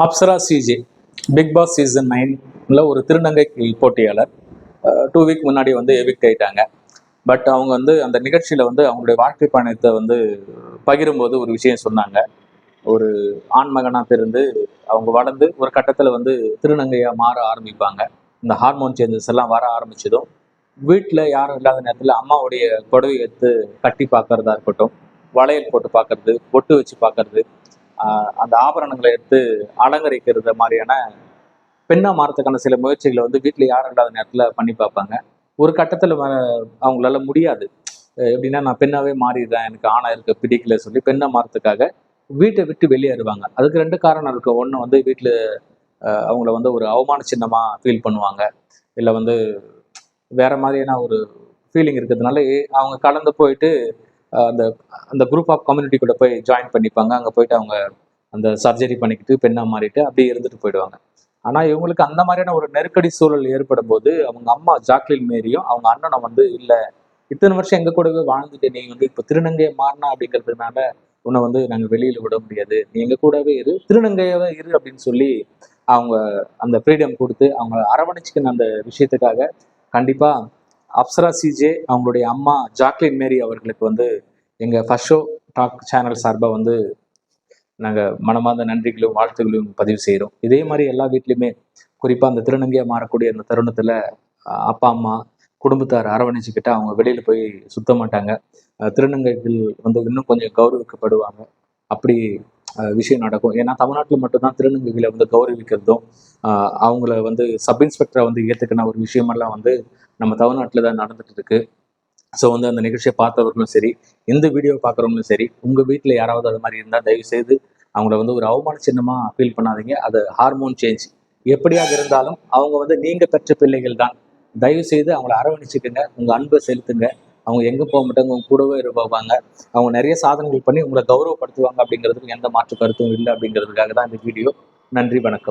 Apsara CJ Bigg Boss season 9ல ஒரு திருநங்கை போட்டியாளர் 2 வீக் முன்னாடி வந்து எவிக்ட் ஆயிட்டாங்க. பட் அவங்க வந்து அந்த நிகழ்ச்சியில வந்து அவங்களுடைய வாழ்க்கை பயணத்தை வந்து பகிரும்போது ஒரு விஷயம் சொன்னாங்க. ஒரு ஆண்மகனா பிறந்து அவங்க வளர்ந்து ஒரு கட்டத்துல வந்து திருநங்கையா மாற ஆரம்பிப்பாங்க. இந்த ஹார்மோன் சேஞ்சஸ் எல்லாம் வர ஆரம்பிச்சதும் வீட்டில் யாரும் இல்லாத நேரத்தில் அம்மாவுடைய புடவை எடுத்து கட்டி பார்க்கறதா இருக்கட்டும், வளையல் போட்டு பார்க்கறது, பொட்டு வச்சு பார்க்கறது, அந்த ஆபரணங்களை எடுத்து அலங்கரிக்கிறது மாதிரியான பெண்ணா மாறத்துக்கான சில முயற்சிகளை வந்து வீட்டில் யாரும் இல்லாத நேரத்தில் பண்ணி பார்ப்பாங்க. ஒரு கட்டத்தில் அவங்களால முடியாது. எப்படின்னா நான் பெண்ணாவே மாறிடுறேன், எனக்கு ஆணா இருக்க பிடிக்கல சொல்லி பெண்ணா மாறத்துக்காக வீட்டை விட்டு வெளியேறுவாங்க. அதுக்கு 2 காரணம் இருக்கு. ஒன்று வந்து வீட்டில் அவங்கள வந்து ஒரு அவமான சின்னமா ஃபீல் பண்ணுவாங்க. இல்லை வந்து வேற மாதிரியான ஒரு ஃபீலிங் இருக்கிறதுனால அவங்க கலந்து போயிட்டு அந்த அந்த குரூப் ஆஃப் கம்யூனிட்டி கூட போய் ஜாயின் பண்ணிப்பாங்க. அங்கே போயிட்டு அவங்க அந்த சர்ஜரி பண்ணிக்கிட்டு பெண்ணா மாறிட்டு அப்படியே இருந்துட்டு போயிடுவாங்க. ஆனா இவங்களுக்கு அந்த மாதிரியான ஒரு நெருக்கடி சூழல் ஏற்படும் போது அவங்க அம்மா ஜாக்லின் மேரியும் அவங்க அண்ணனும் வந்து இல்ல, இத்தனை வருஷம் எங்க கூடவே வாழ்ந்துட்டு நீ வந்து இப்ப திருநங்கையை மாறினா அப்படிங்கிறதுனால உன்னை வந்து நாங்க வெளியில விட முடியாது, நீ எங்க கூடவே இரு, திருநங்கையாவே இரு அப்படின்னு சொல்லி அவங்க அந்த ஃப்ரீடம் கொடுத்து அவங்க அரவணைச்சுக்கின அந்த விஷயத்துக்காக கண்டிப்பா அப்சரா சிஜே அவங்களுடைய அம்மா ஜாக்லின் மேரி அவர்களுக்கு வந்து எங்க ஃபர்ஸ்ட் ஷோ டாக் சேனல் சார்பா வந்து நாங்கள் மனமார்ந்த நன்றிகளும் வாழ்த்துகளும் பதிவு செய்கிறோம். இதே மாதிரி எல்லா வீட்லையுமே குறிப்பாக அந்த திருநங்கையாக மாறக்கூடிய அந்த தருணத்தில் அப்பா அம்மா குடும்பத்தார் அரவணைச்சுக்கிட்டு அவங்க வெளியில் போய் சுத்த மாட்டாங்க. திருநங்கைகள் வந்து இன்னும் கொஞ்சம் கௌரவிக்கப்படுவாங்க. அப்படி விஷயம் நடக்கும். ஏன்னா தமிழ்நாட்டில் மட்டும்தான் திருநங்கைகளை வந்து கௌரவிக்கிறதும் அவங்கள வந்து சப் இன்ஸ்பெக்டரை வந்து ஏற்றுக்கின ஒரு விஷயமெல்லாம் வந்து நம்ம தமிழ்நாட்டில் தான் நடந்துட்டு இருக்கு. ஸோ வந்து அந்த நிகழ்ச்சியை பார்த்தவர்களும் சரி, இந்த வீடியோவை பார்க்குறவங்களும் சரி, உங்கள் வீட்டில் யாராவது அது மாதிரி இருந்தால் தயவு செய்து அவங்கள வந்து ஒரு அவமான சின்னமாக ஃபீல் பண்ணாதீங்க. அது ஹார்மோன் சேஞ்ச் எப்படியாக இருந்தாலும் அவங்க வந்து நீங்கள் பெற்ற பிள்ளைகள் தான். தயவு செய்து அவங்கள அரவணைச்சிக்குங்க, உங்கள் அன்பை செலுத்துங்க. அவங்க எங்கே போக மாட்டாங்க, உங்க கூடவே இருப்பாங்க. அவங்க நிறைய சாதனைகள் பண்ணி உங்களை கௌரவப்படுத்துவாங்க அப்படிங்கிறதுக்கு எந்த மாற்று கருத்தும் இல்லை அப்படிங்கிறதுக்காக தான் இந்த வீடியோ. நன்றி, வணக்கம்.